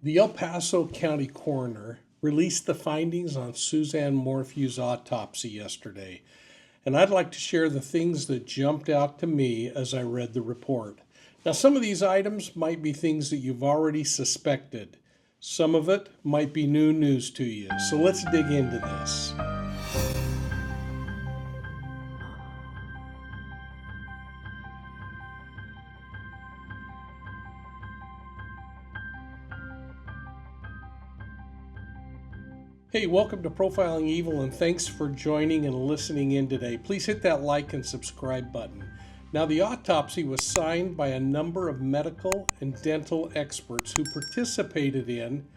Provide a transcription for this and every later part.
The El Paso County coroner released the findings on Suzanne Morphew's autopsy yesterday, and I'd like to share the things that jumped out to me as I read the report. Now, some of these items might be things that you've already suspected. Some of it might be new news to you, so let's dig into this. Hey, welcome to Profiling Evil, and thanks for joining and listening in today. Please hit that like and subscribe button. Now, the autopsy was signed by a number of medical and dental experts who participated in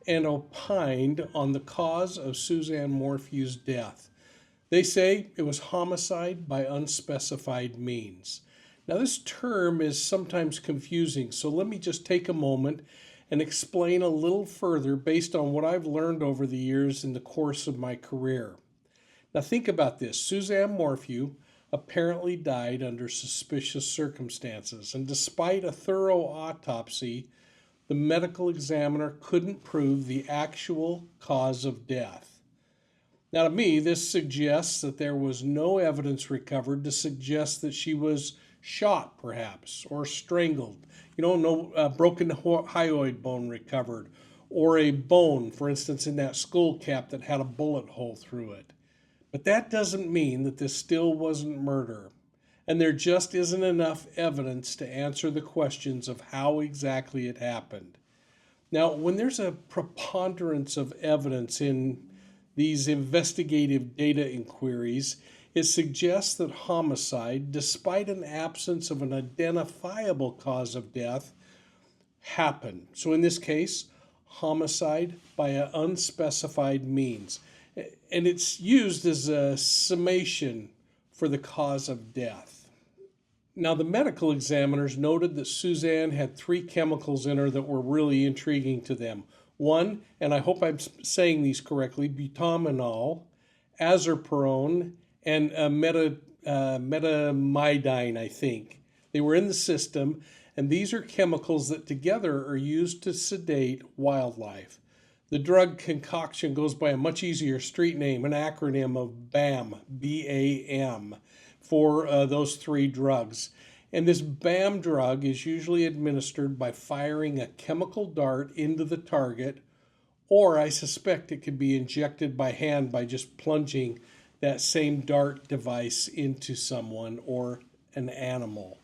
and opined on the cause of Suzanne Morphew's death. They say it was homicide by unspecified means. Now, this term is sometimes confusing, so let me just take a moment and explain a little further based on what I've learned over the years in the course of my career. Now think about this. Suzanne Morphew apparently died under suspicious circumstances, and despite a thorough autopsy, the medical examiner couldn't prove the actual cause of death. Now to me, this suggests that there was no evidence recovered to suggest that she was shot, perhaps, or strangled. No broken hyoid bone recovered, or a bone, for instance, in that skull cap that had a bullet hole through it. But that doesn't mean that this still wasn't murder, and there just isn't enough evidence to answer the questions of how exactly it happened. Now, when there's a preponderance of evidence in these investigative data inquiries, it suggests that homicide, despite an absence of an identifiable cause of death, happened. So in this case, homicide by an unspecified means. And it's used as a summation for the cause of death. Now, the medical examiners noted that Suzanne had 3 chemicals in her that were really intriguing to them. One, and I hope I'm saying these correctly, butanol, azarperone, and metamidine, I think. They were in the system, and these are chemicals that together are used to sedate wildlife. The drug concoction goes by a much easier street name, an acronym of BAM, B-A-M, for those 3 drugs. And this BAM drug is usually administered by firing a chemical dart into the target, or I suspect it could be injected by hand by just plunging that same dart device into someone or an animal.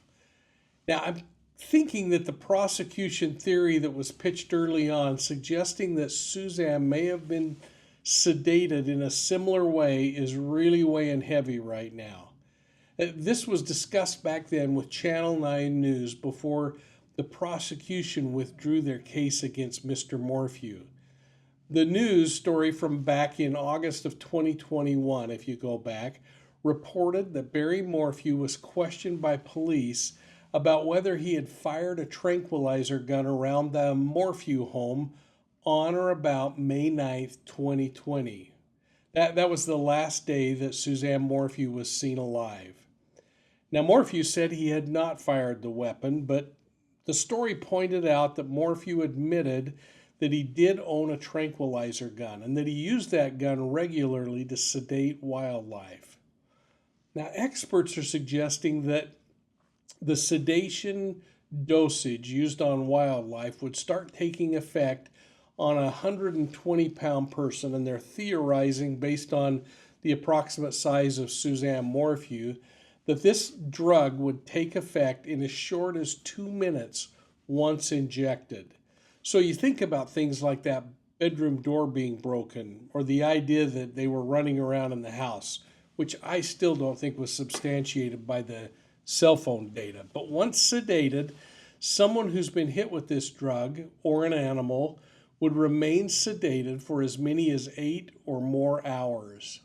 Now, I'm thinking that the prosecution theory that was pitched early on, suggesting that Suzanne may have been sedated in a similar way, is really weighing heavy right now. This was discussed back then with Channel 9 News before the prosecution withdrew their case against Mr. Morphew. The news story from back in August of 2021, if you go back, reported that Barry Morphew was questioned by police about whether he had fired a tranquilizer gun around the Morphew home on or about May 9th, 2020. That was the last day that Suzanne Morphew was seen alive. Now, Morphew said he had not fired the weapon, but the story pointed out that Morphew admitted that he did own a tranquilizer gun and that he used that gun regularly to sedate wildlife. Now, experts are suggesting that the sedation dosage used on wildlife would start taking effect on a 120-pound person, and they're theorizing, based on the approximate size of Suzanne Morphew, that this drug would take effect in as short as 2 minutes once injected. So you think about things like that bedroom door being broken, or the idea that they were running around in the house, which I still don't think was substantiated by the cell phone data. But once sedated, someone who's been hit with this drug or an animal would remain sedated for as many as 8 or more hours.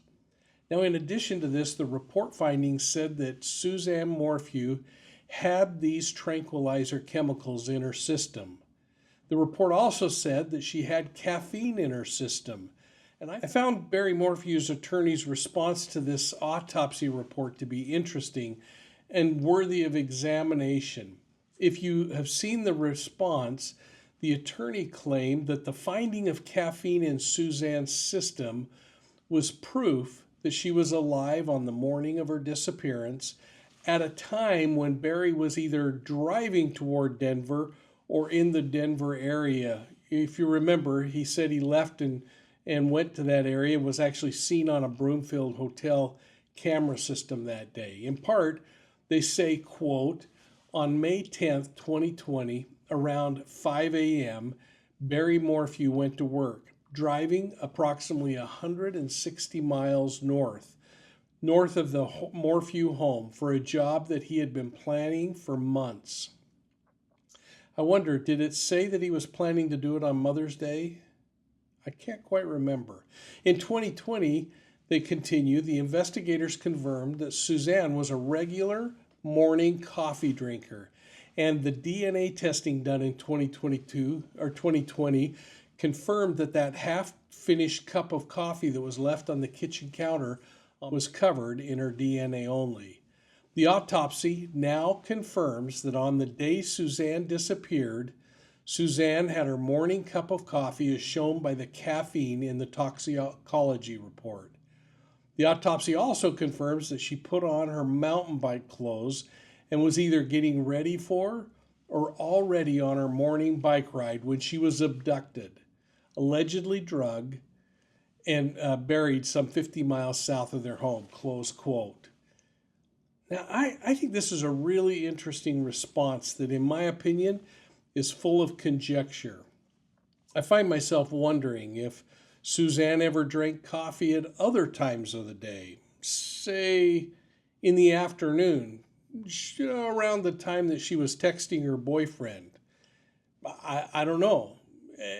Now, in addition to this, the report findings said that Suzanne Morphew had these tranquilizer chemicals in her system. The report also said that she had caffeine in her system. And I found Barry Morphew's attorney's response to this autopsy report to be interesting and worthy of examination. If you have seen the response, The attorney claimed that the finding of caffeine in Suzanne's system was proof that she was alive on the morning of her disappearance at a time when Barry was either driving toward Denver or in the Denver area. If you remember, he said he left and went to that area and was actually seen on a Broomfield Hotel camera system that day. In part, they say, quote, on May 10th, 2020, around 5 a.m., Barry Morphew went to work, driving approximately 160 miles north of the Morphew home for a job that he had been planning for months. I wonder, did it say that he was planning to do it on Mother's Day? I can't quite remember. In 2020, they continue, the investigators confirmed that Suzanne was a regular morning coffee drinker, and the DNA testing done in 2020 confirmed that half-finished cup of coffee that was left on the kitchen counter was covered in her DNA only. The autopsy now confirms that on the day Suzanne disappeared, Suzanne had her morning cup of coffee as shown by the caffeine in the toxicology report. The autopsy also confirms that she put on her mountain bike clothes and was either getting ready for or already on her morning bike ride when she was abducted, allegedly drugged, and buried some 50 miles south of their home, close quote. Now, I think this is a really interesting response that, in my opinion, is full of conjecture. I find myself wondering if Suzanne ever drank coffee at other times of the day, say in the afternoon, around the time that she was texting her boyfriend. I don't know.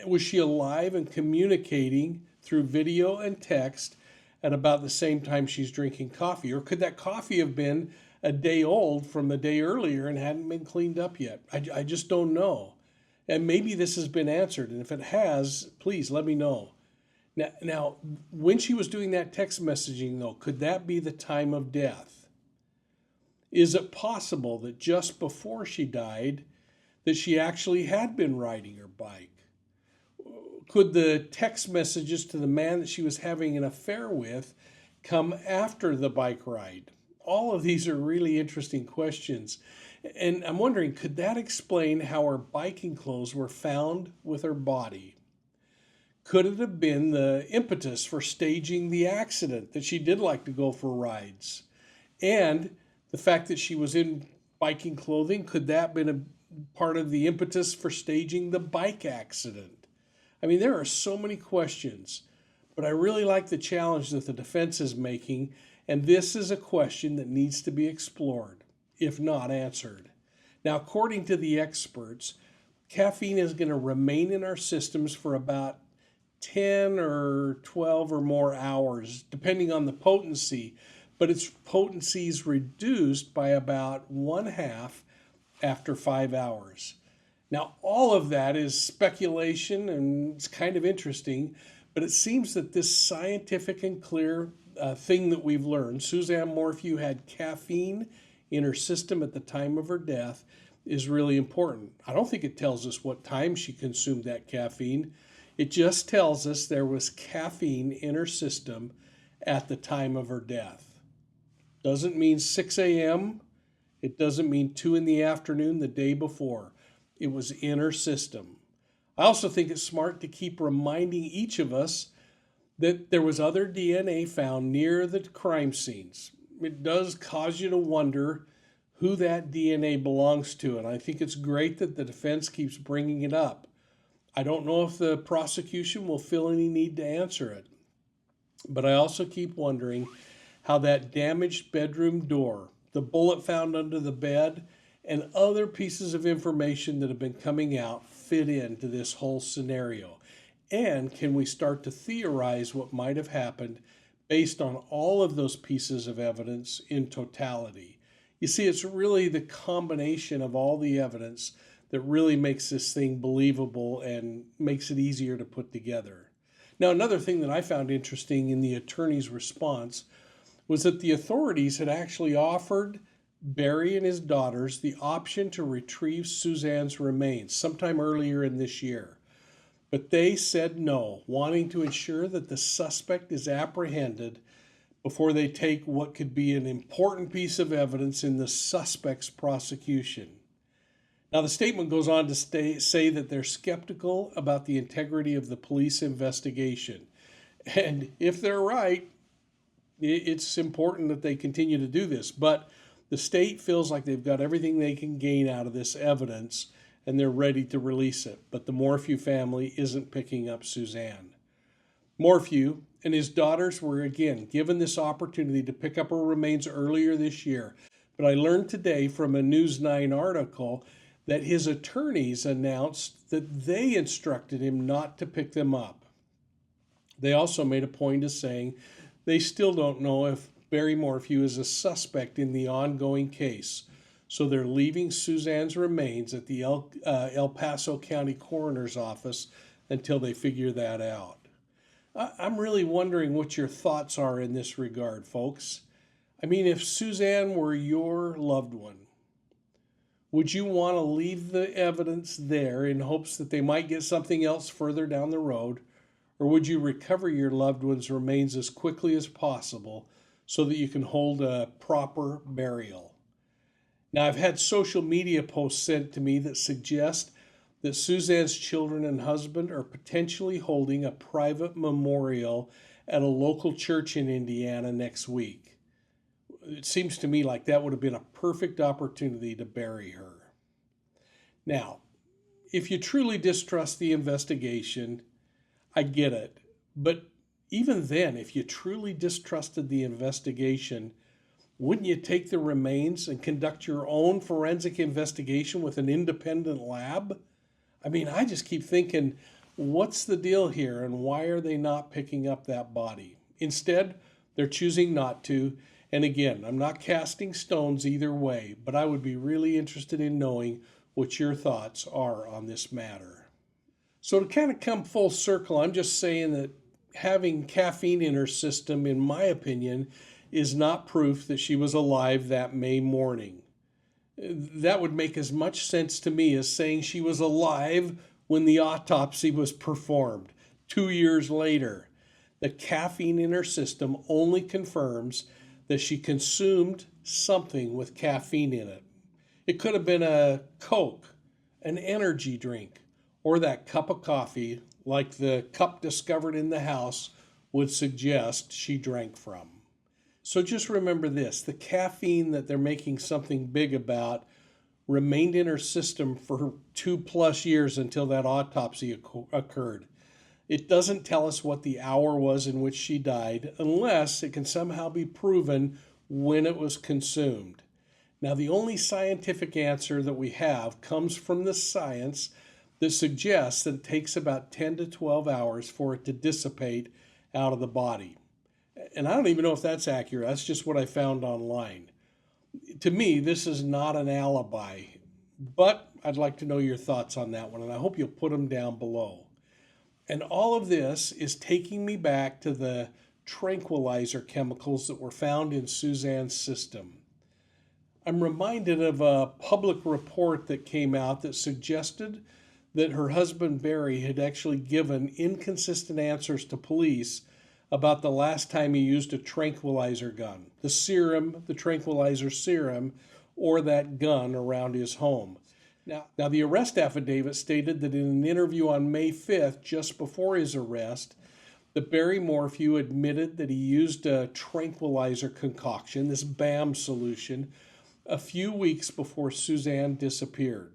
Was she alive and communicating through video and text at about the same time she's drinking coffee? Or could that coffee have been a day old from the day earlier and hadn't been cleaned up yet? I just don't know. And maybe this has been answered. And if it has, please let me know. Now, when she was doing that text messaging, though, could that be the time of death? Is it possible that just before she died, that she actually had been riding her bike? Could the text messages to the man that she was having an affair with come after the bike ride? All of these are really interesting questions. And I'm wondering, could that explain how her biking clothes were found with her body? Could it have been the impetus for staging the accident, that she did like to go for rides? And the fact that she was in biking clothing, could that have been a part of the impetus for staging the bike accident? I mean, there are so many questions, but I really like the challenge that the defense is making, and this is a question that needs to be explored, if not answered. Now, according to the experts, caffeine is going to remain in our systems for about 10 or 12 or more hours, depending on the potency, but its potency is reduced by about 1/2 after 5 hours. Now, all of that is speculation and it's kind of interesting, but it seems that this scientific and clear thing that we've learned, Suzanne Morphew had caffeine in her system at the time of her death, is really important. I don't think it tells us what time she consumed that caffeine. It just tells us there was caffeine in her system at the time of her death. Doesn't mean 6 a.m. It doesn't mean 2 in the afternoon the day before. It was in her system. I also think it's smart to keep reminding each of us that there was other DNA found near the crime scenes. It does cause you to wonder who that DNA belongs to, and I think it's great that the defense keeps bringing it up. I don't know if the prosecution will feel any need to answer it, but I also keep wondering how that damaged bedroom door, the bullet found under the bed, and other pieces of information that have been coming out fit into this whole scenario. And can we start to theorize what might have happened based on all of those pieces of evidence in totality? You see, it's really the combination of all the evidence that really makes this thing believable and makes it easier to put together. Now, another thing that I found interesting in the attorney's response was that the authorities had actually offered Barry and his daughters the option to retrieve Suzanne's remains sometime earlier in this year. But they said no, wanting to ensure that the suspect is apprehended before they take what could be an important piece of evidence in the suspect's prosecution. Now, the statement goes on to say that they're skeptical about the integrity of the police investigation. And if they're right, it's important that they continue to do this. But the state feels like they've got everything they can gain out of this evidence, and they're ready to release it. But the Morphew family isn't picking up Suzanne. Morphew and his daughters were again given this opportunity to pick up her remains earlier this year. But I learned today from a News 9 article that his attorneys announced that they instructed him not to pick them up. They also made a point of saying they still don't know if Barry Morphew is a suspect in the ongoing case, so they're leaving Suzanne's remains at the El Paso County Coroner's Office until they figure that out. I'm really wondering what your thoughts are in this regard, folks. I mean, if Suzanne were your loved one, would you want to leave the evidence there in hopes that they might get something else further down the road? Or would you recover your loved one's remains as quickly as possible so that you can hold a proper burial? Now, I've had social media posts sent to me that suggest that Suzanne's children and husband are potentially holding a private memorial at a local church in Indiana next week. It seems to me like that would have been a perfect opportunity to bury her. Now, if you truly distrust the investigation, I get it. But even then, if you truly distrusted the investigation, wouldn't you take the remains and conduct your own forensic investigation with an independent lab? I mean, I just keep thinking, what's the deal here and why are they not picking up that body? Instead, they're choosing not to. And again, I'm not casting stones either way, but I would be really interested in knowing what your thoughts are on this matter. So to kind of come full circle, I'm just saying that having caffeine in her system, in my opinion, is not proof that she was alive that May morning. That would make as much sense to me as saying she was alive when the autopsy was performed 2 years later. The caffeine in her system only confirms that she consumed something with caffeine in it. It could have been a Coke, an energy drink, or that cup of coffee like the cup discovered in the house would suggest she drank from. So just remember this, the caffeine that they're making something big about remained in her system for 2+ years until that autopsy occurred. It doesn't tell us what the hour was in which she died unless it can somehow be proven when it was consumed. Now, the only scientific answer that we have comes from the science that suggests that it takes about 10 to 12 hours for it to dissipate out of the body. And I don't even know if that's accurate. That's just what I found online. To me, this is not an alibi, but I'd like to know your thoughts on that one, and I hope you'll put them down below. And all of this is taking me back to the tranquilizer chemicals that were found in Suzanne's system. I'm reminded of a public report that came out that suggested that her husband Barry had actually given inconsistent answers to police about the last time he used a tranquilizer gun, the serum, the tranquilizer serum, or that gun around his home. Now, the arrest affidavit stated that in an interview on May 5th, just before his arrest, that Barry Morphew admitted that he used a tranquilizer concoction, this BAM solution, a few weeks before Suzanne disappeared.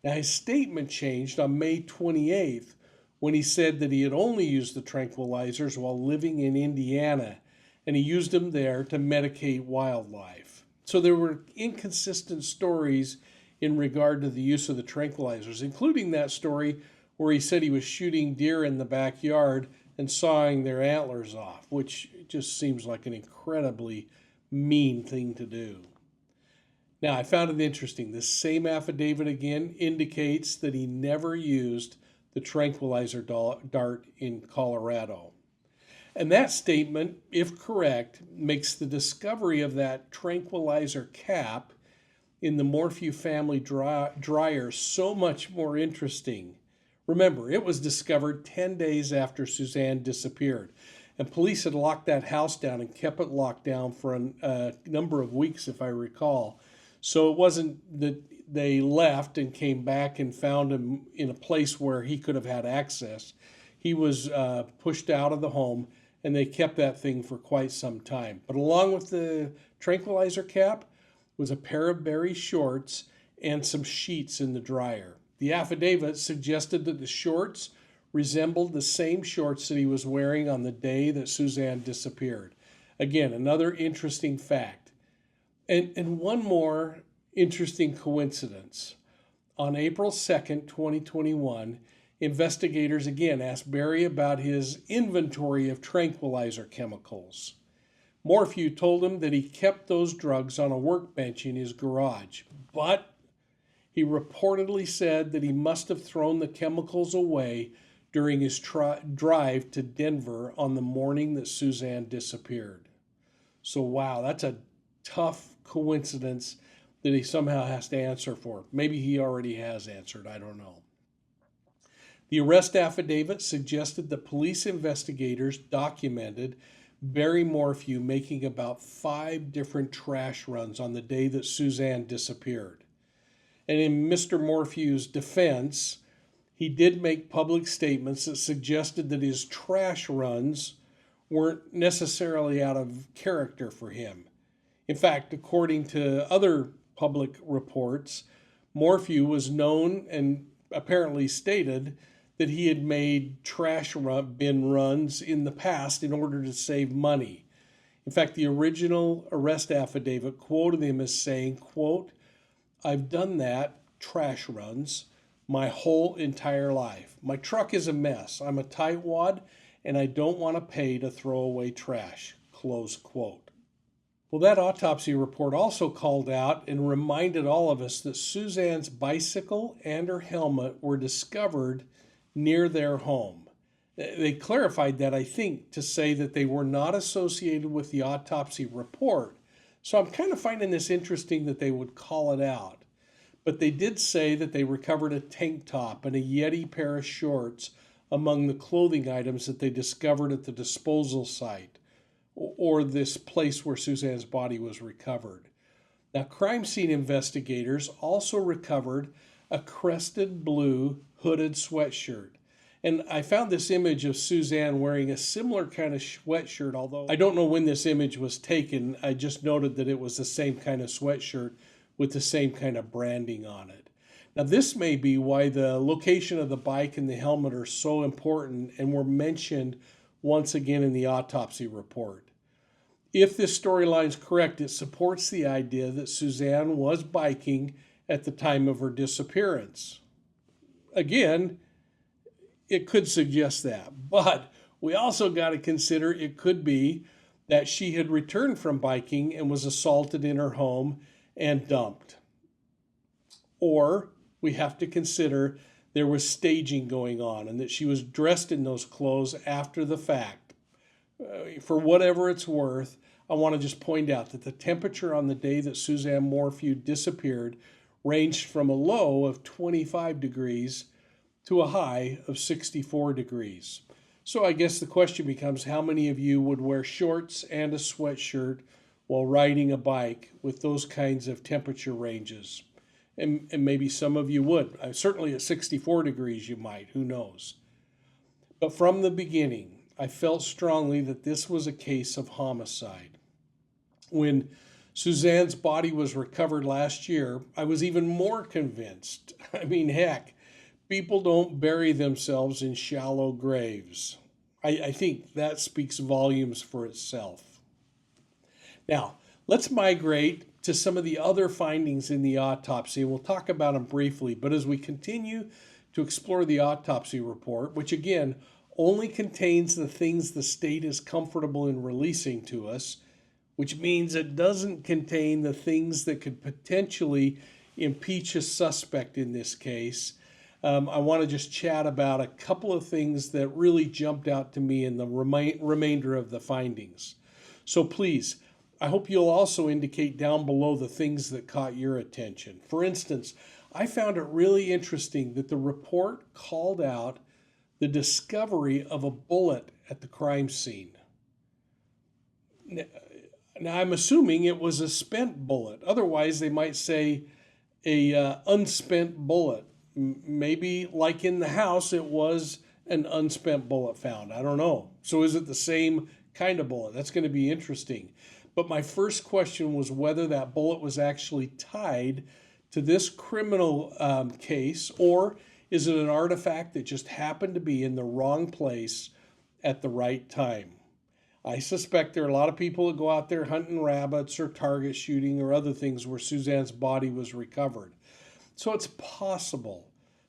Now, his statement changed on May 28th when he said that he had only used the tranquilizers while living in Indiana, and he used them there to medicate wildlife. So there were inconsistent stories in regard to the use of the tranquilizers, including that story where he said he was shooting deer in the backyard and sawing their antlers off, which just seems like an incredibly mean thing to do. Now, I found it interesting. This same affidavit again indicates that he never used the tranquilizer dart in Colorado. And that statement, if correct, makes the discovery of that tranquilizer cap in the Morphew family dryer so much more interesting. Remember, it was discovered 10 days after Suzanne disappeared, and police had locked that house down and kept it locked down for a number of weeks, if I recall. So it wasn't that they left and came back and found him in a place where he could have had access. He was pushed out of the home, and they kept that thing for quite some time. But along with the tranquilizer cap was a pair of Barry shorts and some sheets in the dryer. The affidavit suggested that the shorts resembled the same shorts that he was wearing on the day that Suzanne disappeared. Again, another interesting fact. And one more interesting coincidence. On April 2nd, 2021, investigators again asked Barry about his inventory of tranquilizer chemicals. Morphew told him that he kept those drugs on a workbench in his garage, but he reportedly said that he must have thrown the chemicals away during his drive to Denver on the morning that Suzanne disappeared. So wow, that's a tough coincidence that he somehow has to answer for. Maybe he already has answered, I don't know. The arrest affidavit suggested that police investigators documented Barry Morphew making about 5 different trash runs on the day that Suzanne disappeared. And in Mr. Morphew's defense, he did make public statements that suggested that his trash runs weren't necessarily out of character for him. In fact, according to other public reports, Morphew was known and apparently stated that he had made trash bin runs in the past in order to save money. In fact, the original arrest affidavit quoted him as saying, quote, "I've done that, trash runs, my whole entire life. My truck is a mess. I'm a tightwad, and I don't want to pay to throw away trash," close quote. Well, that autopsy report also called out and reminded all of us that Suzanne's bicycle and her helmet were discovered near their home. They clarified that, I think, to say that they were not associated with the autopsy report. So I'm kind of finding this interesting that they would call it out. But they did say that they recovered a tank top and a Yeti pair of shorts among the clothing items that they discovered at the disposal site, or this place where Suzanne's body was recovered. Now, crime scene investigators also recovered a crested blue hooded sweatshirt. And I found this image of Suzanne wearing a similar kind of sweatshirt, although I don't know when this image was taken. I just noted that it was the same kind of sweatshirt with the same kind of branding on it. Now, this may be why the location of the bike and the helmet are so important and were mentioned once again in the autopsy report. If this storyline is correct, it supports the idea that Suzanne was biking at the time of her disappearance. Again, it could suggest that, but we also got to consider it could be that she had returned from biking and was assaulted in her home and dumped. Or we have to consider there was staging going on and that she was dressed in those clothes after the fact. For whatever it's worth, I want to just point out that the temperature on the day that Suzanne Morphew disappeared ranged from a low of 25 degrees to a high of 64 degrees. So I guess the question becomes, how many of you would wear shorts and a sweatshirt while riding a bike with those kinds of temperature ranges? And maybe some of you would. Certainly at 64 degrees you might, who knows. But from the beginning, I felt strongly that this was a case of homicide. When Suzanne's body was recovered last year, I was even more convinced. I mean, heck, people don't bury themselves in shallow graves. I think that speaks volumes for itself. Now, let's migrate to some of the other findings in the autopsy. We'll talk about them briefly, but as we continue to explore the autopsy report, which again only contains the things the state is comfortable in releasing to us, which means it doesn't contain the things that could potentially impeach a suspect in this case, I want to just chat about a couple of things that really jumped out to me in the remainder of the findings. So please, I hope you'll also indicate down below the things that caught your attention. For instance, I found it really interesting that the report called out the discovery of a bullet at the crime scene. Now, I'm assuming it was a spent bullet. Otherwise, they might say a unspent bullet. Maybe like in the house, it was an unspent bullet found. I don't know. So is it the same kind of bullet? That's going to be interesting. But my first question was whether that bullet was actually tied to this criminal case, or is it an artifact that just happened to be in the wrong place at the right time? I suspect there are a lot of people that go out there hunting rabbits or target shooting or other things where Suzanne's body was recovered. So it's possible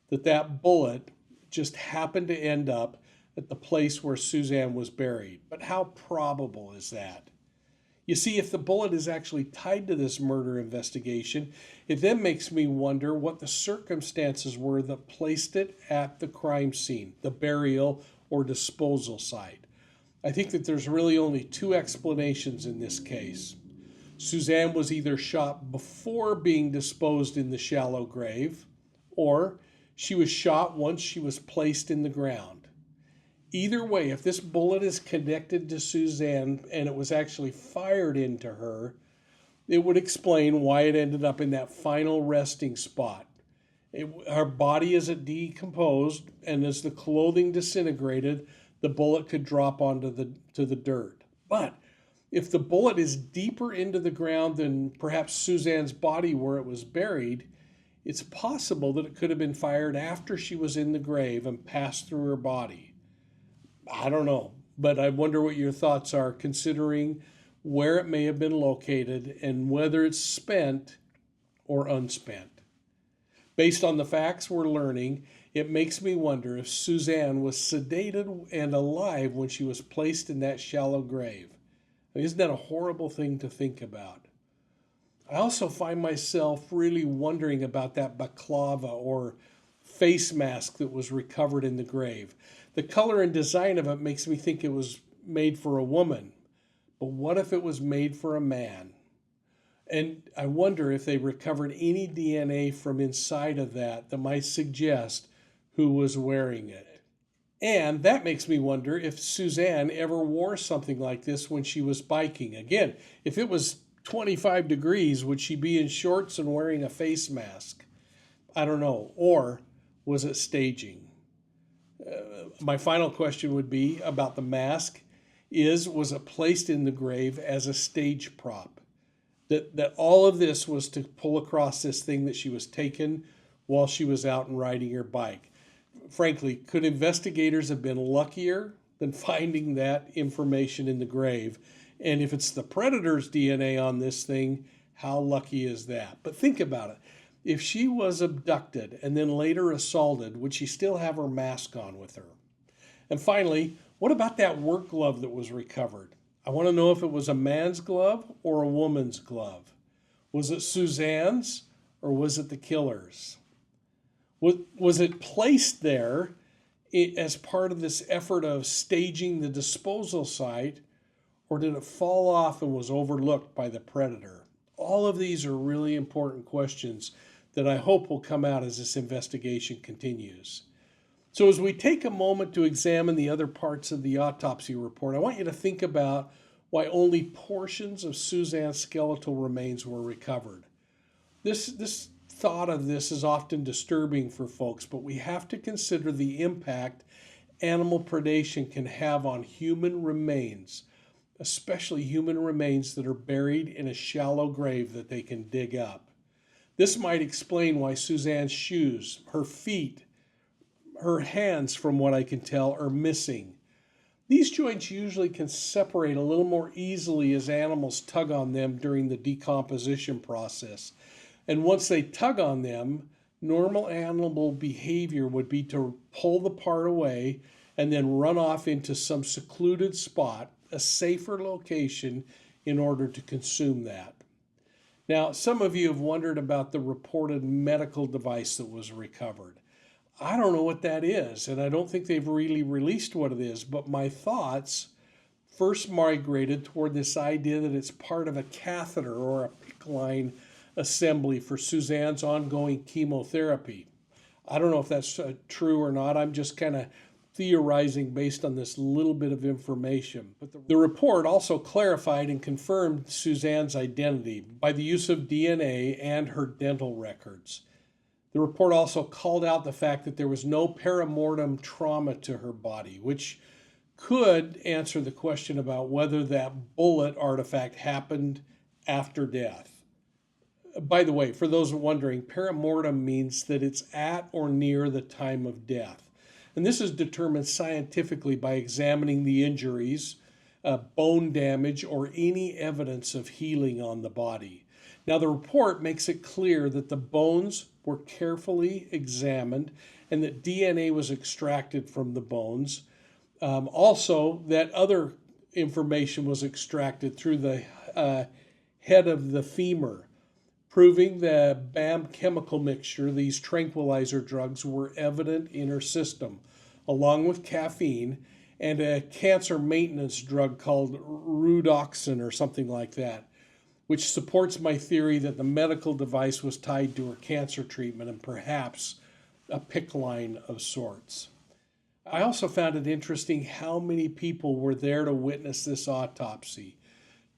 that that bullet just happened to end up at the place where Suzanne was buried. But how probable is that? You see, if the bullet is actually tied to this murder investigation, it then makes me wonder what the circumstances were that placed it at the crime scene, the burial or disposal site. I think that there's really only two explanations in this case. Suzanne was either shot before being disposed in the shallow grave, or she was shot once she was placed in the ground. Either way, if this bullet is connected to Suzanne and it was actually fired into her, it would explain why it ended up in that final resting spot. Her body is decomposed, and as the clothing disintegrated, the bullet could drop onto the dirt. But if the bullet is deeper into the ground than perhaps Suzanne's body where it was buried, it's possible that it could have been fired after she was in the grave and passed through her body. I don't know, but I wonder what your thoughts are considering where it may have been located and whether it's spent or unspent. Based on the facts we're learning, it makes me wonder if Suzanne was sedated and alive when she was placed in that shallow grave. Isn't that a horrible thing to think about? I also find myself really wondering about that baklava or face mask that was recovered in the grave. The color and design of it makes me think it was made for a woman. But what if it was made for a man? And I wonder if they recovered any DNA from inside of that might suggest who was wearing it. And that makes me wonder if Suzanne ever wore something like this when she was biking. Again, if it was 25 degrees, would she be in shorts and wearing a face mask? I don't know. Or was it staging? My final question would be about the mask was it placed in the grave as a stage prop? That all of this was to pull across this thing that she was taken while she was out and riding her bike. Frankly, could investigators have been luckier than finding that information in the grave? And if it's the predator's DNA on this thing, how lucky is that? But think about it. If she was abducted and then later assaulted, would she still have her mask on with her? And finally, what about that work glove that was recovered? I want to know if it was a man's glove or a woman's glove. Was it Suzanne's or was it the killer's? Was it placed there as part of this effort of staging the disposal site, or did it fall off and was overlooked by the predator? All of these are really important questions that I hope will come out as this investigation continues. So as we take a moment to examine the other parts of the autopsy report, I want you to think about why only portions of Suzanne's skeletal remains were recovered. This thought of this is often disturbing for folks, but we have to consider the impact animal predation can have on human remains, especially human remains that are buried in a shallow grave that they can dig up. This might explain why Suzanne's shoes, her feet, her hands, from what I can tell, are missing. These joints usually can separate a little more easily as animals tug on them during the decomposition process. And once they tug on them, normal animal behavior would be to pull the part away and then run off into some secluded spot, a safer location, in order to consume that. Now, some of you have wondered about the reported medical device that was recovered. I don't know what that is, and I don't think they've really released what it is, but my thoughts first migrated toward this idea that it's part of a catheter or a PICC line assembly for Suzanne's ongoing chemotherapy. I don't know if that's true or not. I'm just kind of theorizing based on this little bit of information. But the report also clarified and confirmed Suzanne's identity by the use of DNA and her dental records. The report also called out the fact that there was no perimortem trauma to her body, which could answer the question about whether that bullet artifact happened after death. By the way, for those wondering, perimortem means that it's at or near the time of death. And this is determined scientifically by examining the injuries, bone damage, or any evidence of healing on the body. Now, the report makes it clear that the bones were carefully examined and that DNA was extracted from the bones. Also, that other information was extracted through the head of the femur, proving the BAM chemical mixture, these tranquilizer drugs, were evident in her system, along with caffeine and a cancer maintenance drug called rudoxin or something like that, which supports my theory that the medical device was tied to her cancer treatment and perhaps a PICC line of sorts. I also found it interesting how many people were there to witness this autopsy.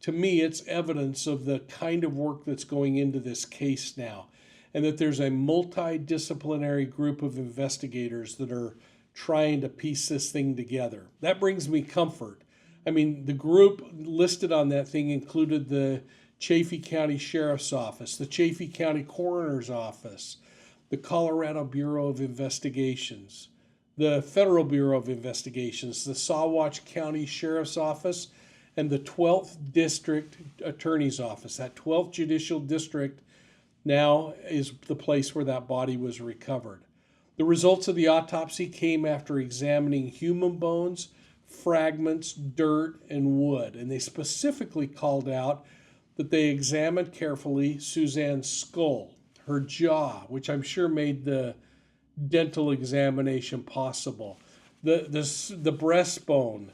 To me, it's evidence of the kind of work that's going into this case now, and that there's a multidisciplinary group of investigators that are trying to piece this thing together. That brings me comfort. I mean, the group listed on that thing included the Chaffee County Sheriff's Office, the Chaffee County Coroner's Office, the Colorado Bureau of Investigations, the Federal Bureau of Investigations, the Saguache County Sheriff's Office, and the 12th District Attorney's Office. That 12th Judicial District now is the place where that body was recovered. The results of the autopsy came after examining human bones, fragments, dirt, and wood, and they specifically called out that they examined carefully Suzanne's skull, her jaw, which I'm sure made the dental examination possible, the breastbone,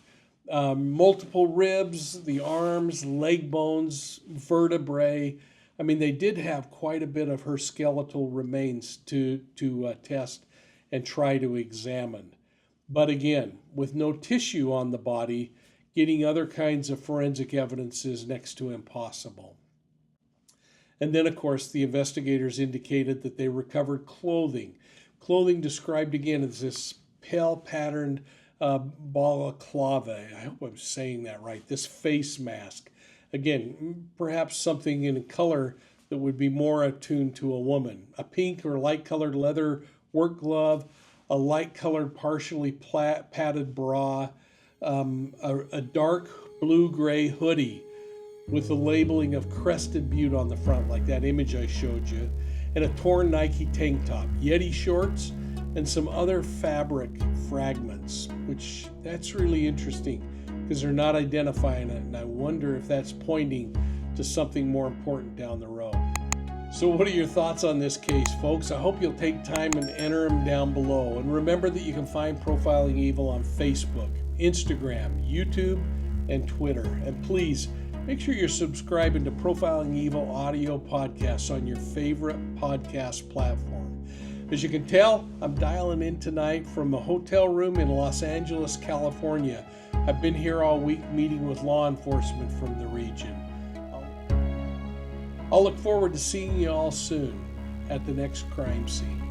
multiple ribs, the arms, leg bones, vertebrae. I mean, they did have quite a bit of her skeletal remains to test and try to examine. But again, with no tissue on the body, getting other kinds of forensic evidence is next to impossible. And then, of course, the investigators indicated that they recovered clothing described again as this pale patterned balaclava. I hope I'm saying that right. This face mask. Again, perhaps something in color that would be more attuned to a woman. A pink or light colored leather work glove, a light colored partially padded bra, a dark blue-gray hoodie with the labeling of Crested Butte on the front, like that image I showed you, and a torn Nike tank top, Yeti shorts, and some other fabric fragments, which that's really interesting because they're not identifying it, and I wonder if that's pointing to something more important down the road. So what are your thoughts on this case, folks? I hope you'll take time and enter them down below. And remember that you can find Profiling Evil on Facebook, Instagram, YouTube, and Twitter. And please, make sure you're subscribing to Profiling Evil audio podcasts on your favorite podcast platform. As you can tell, I'm dialing in tonight from a hotel room in Los Angeles, California. I've been here all week meeting with law enforcement from the region. I'll look forward to seeing you all soon at the next crime scene.